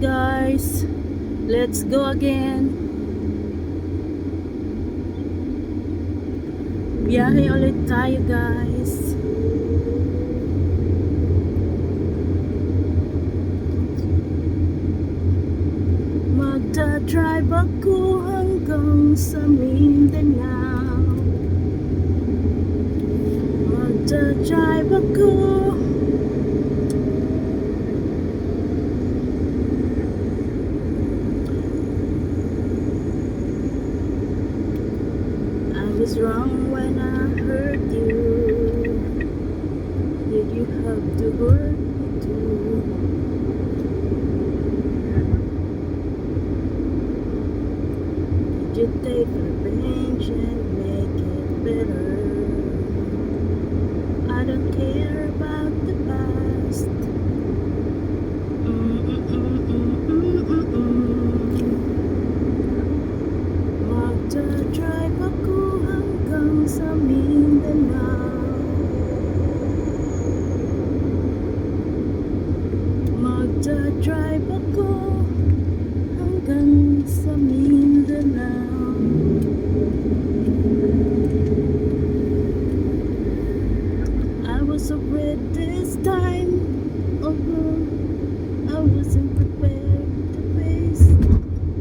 guys, let's go again. Biyahe ulit tayo guys. Magdadrive ako hanggang sa Mindanao. Magdadrive ako. Was wrong when I hurt you. Did you have to hurt me too? Did you take revenge and make it better? I don't care about the past. Magdadrive ako hanggang sa Mindanao. Magdadrive ako hanggang sa Mindanao. I was afraid this time. I wasn't prepared to face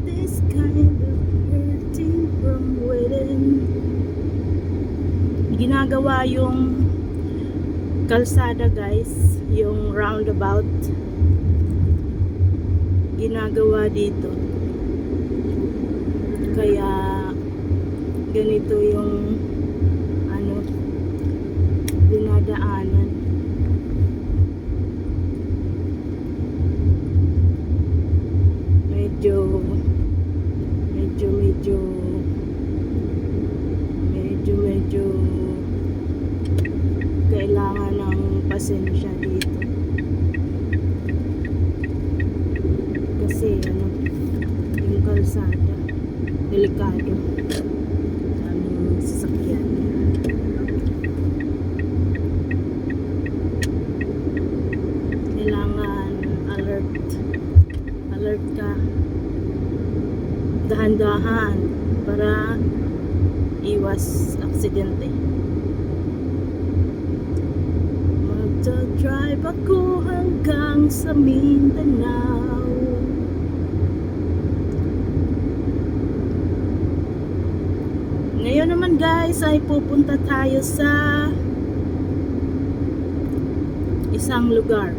this kind of hurting from within. Ginagawa yung kalsada guys, yung roundabout ginagawa dito, kaya ganito yung dinadaanan. medyo kailangan ng pasensya dito kasi yung kalsada delikado, daming sasakyan. Kailangan alert ka, dahan-dahan para iwas aksidente. Magdadrive ako hanggang sa Mindanao. Ngayon naman guys ay pupunta tayo sa isang lugar.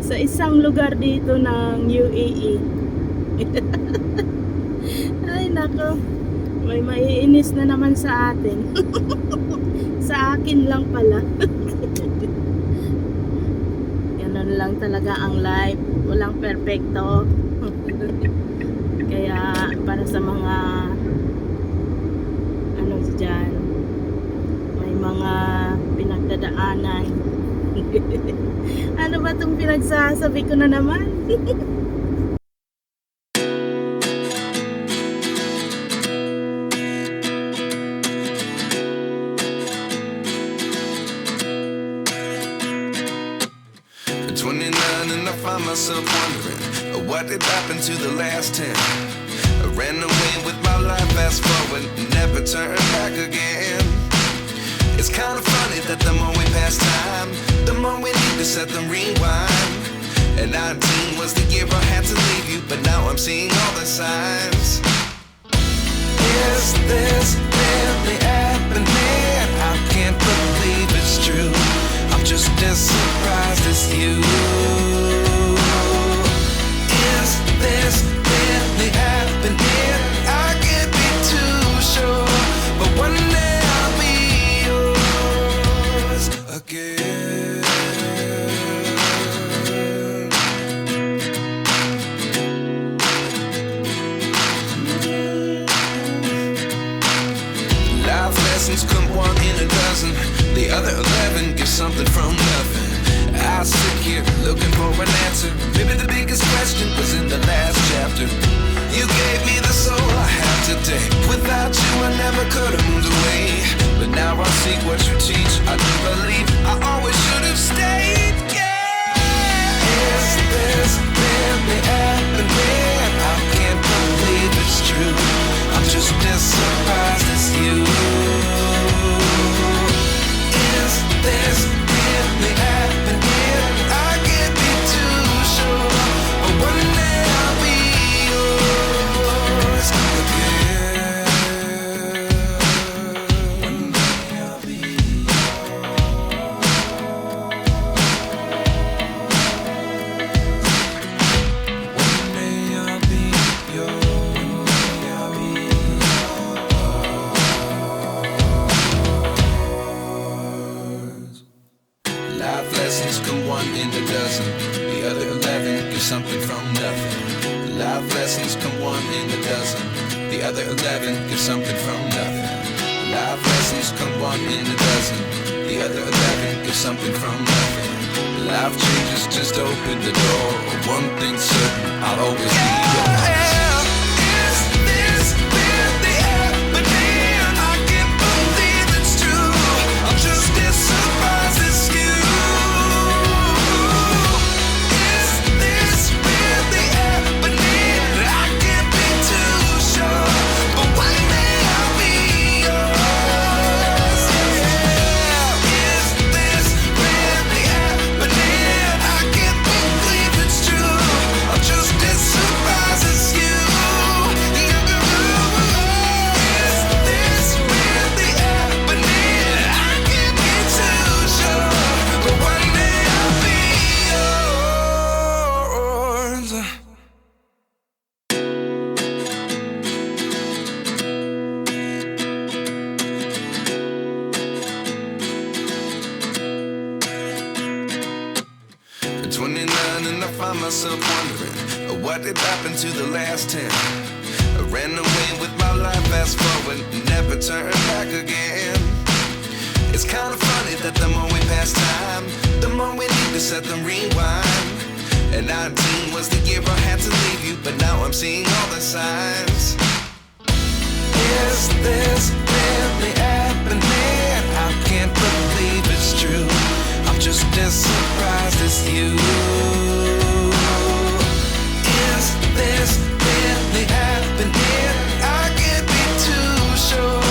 Sa isang lugar dito ng UAE. Ay nako, may maiinis na naman sa atin. Sa akin lang pala. Ganun lang talaga ang life, walang perfecto. Kaya para sa mga dyan, may mga pinagdadaanan. Ano ba itong pinagsasabi ko na naman? At 29 and I find myself wondering what did happen to the last 10. I ran away with my life, fast forward, never turn back again. It's kind of funny that the more we pass time, the more we need to set them rewind. And 19 was the year I had to leave you, but now I'm seeing all the signs. Is this really happening? I can't believe it's true. I'm just as surprised as you. Is this really happening? I can't be too sure, but one day I'll be yours again. Life lessons come one in a dozen. The other 11 get something from nothing. I sit here looking for an answer. Maybe the biggest question was in the last chapter. You gave me the soul I have today. Without you I never could have moved away. But now I seek what you teach. I do believe I always should have stayed. Yeah. get something from nothing. Life lessons come one in a dozen. The other 11 get something from nothing. Life lessons come one in a dozen. The other 11 get something from nothing. Life changes just open the door. One thing's certain, I'll always be yours. Is this really happening? I can't believe it's true. I'm just as surprised as you. Is this really happening? I can't be too sure, but one day I'll be yours. Is this really happening? I can't believe it's true. I'm just as surprised as you. Is this really happening? I can't be too sure, but one day I'll be yours. At 29 and I find myself wondering, what did happen to the last 10? I ran away with my life, fast forward, never turn back again. It's kind of funny that the more we pass time, the more we need to set them rewind. And 19 was the year I had to leave you, but now I'm seeing all the signs. Is this really happening? I can't believe it's true. I'm just as surprised as you. Is this really happening? I can't be too sure,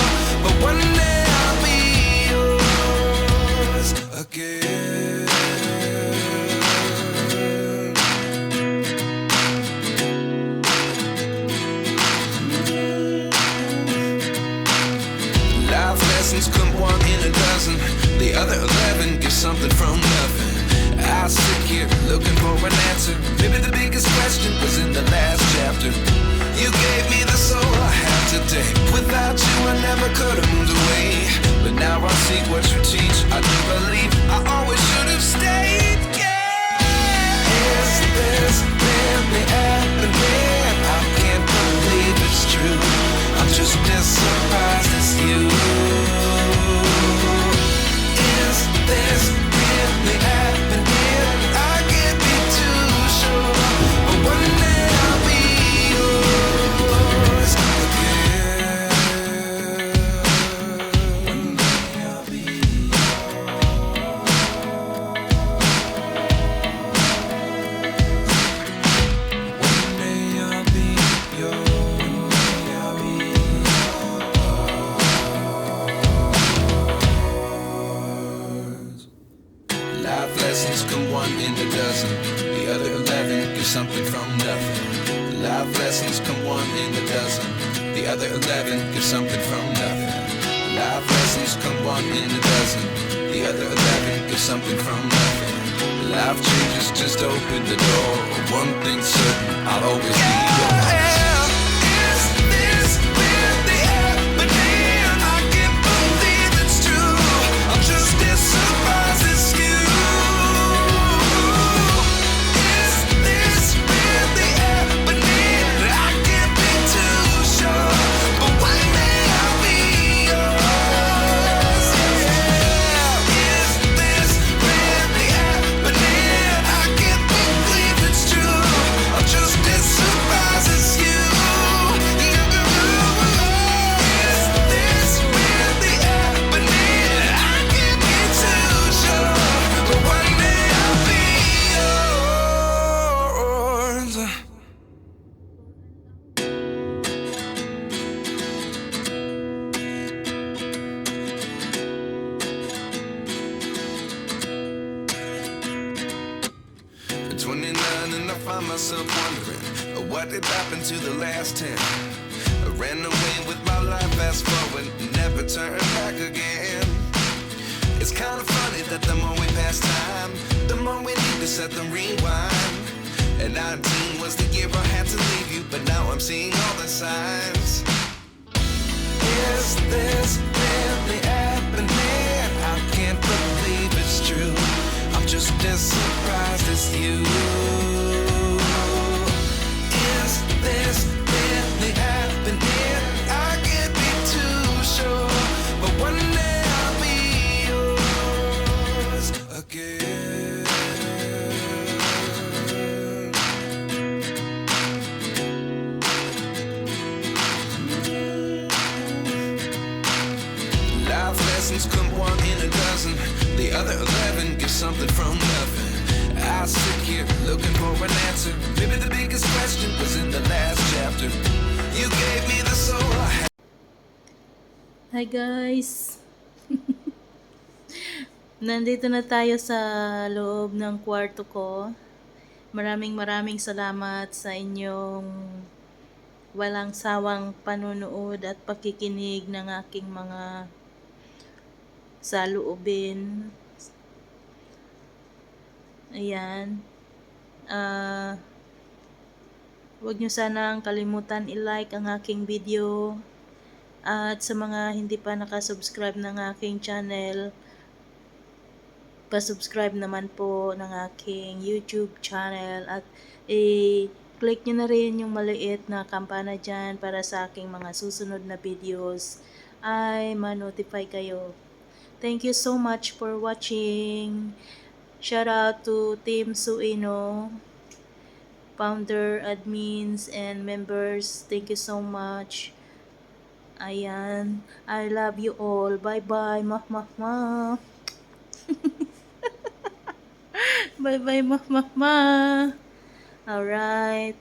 but one day I'll be yours again. Life lessons come one in a dozen. The other 11 get something from nothing. I sit here looking for an answer. Maybe the biggest question was in the last chapter. You gave me the soul I have today. Without you I never could have moved away. But now I see what you teach. I do believe I always should have stayed. Yeah. Is this really happening? I can't believe it's true. I'm just as surprised as you. Is this really happening? I can't be too sure, but one day I'll be yours again. One day I'll be yours. One day I'll be yours. One day I'll be yours. Life lessons come one in a dozen. The other 11 get something from nothing. Life lessons come one in a dozen. The other 11 get something from nothing. Life lessons come one in a dozen. The other 11 get something from nothing. Life changes just open the door. One thing's certain, I'll always be yours. Is this really happening? I can't believe it's true. I'm just as surprised as you. Is this really happening? I can't be too sure, but one day I'll be yours. Is this really happening? I can't believe it's true. I'm just as surprised as you. Is this really happening? I can't be too sure, but one day I'll be yours. At 29 and I find myself wondering, what did happen to the last 10? I ran away with my life, fast forward, never turn back again. It's kind of funny that the more we pass time, the more we need to set them rewind. And 19 was the year I had to leave you, but now I'm seeing all the signs. Is this really happening? I can't believe it's true. I'm just as surprised as you. something from nothing. I sit here looking for an answer. Maybe the biggest question was in the last chapter. You gave me the soul I had. Hi guys! Nandito na tayo sa loob ng kwarto ko. Maraming salamat sa inyong walang sawang panunood at pakikinig ng aking mga saloobin. Ayan. Huwag nyo sanang kalimutan i-like ang aking video. At sa mga hindi pa nakasubscribe ng aking channel, pa-subscribe naman po ng aking YouTube channel at i-click nyo na rin yung maliit na kampana dyan para sa aking mga susunod na videos ay ma-notify kayo. Thank you so much for watching. Shout out to Team Suino, founder, admins, and members. Thank you so much. Ayan. I love you all. Bye-bye. Mah, mah, mah. Bye-bye, mah, mah, mah. Alright.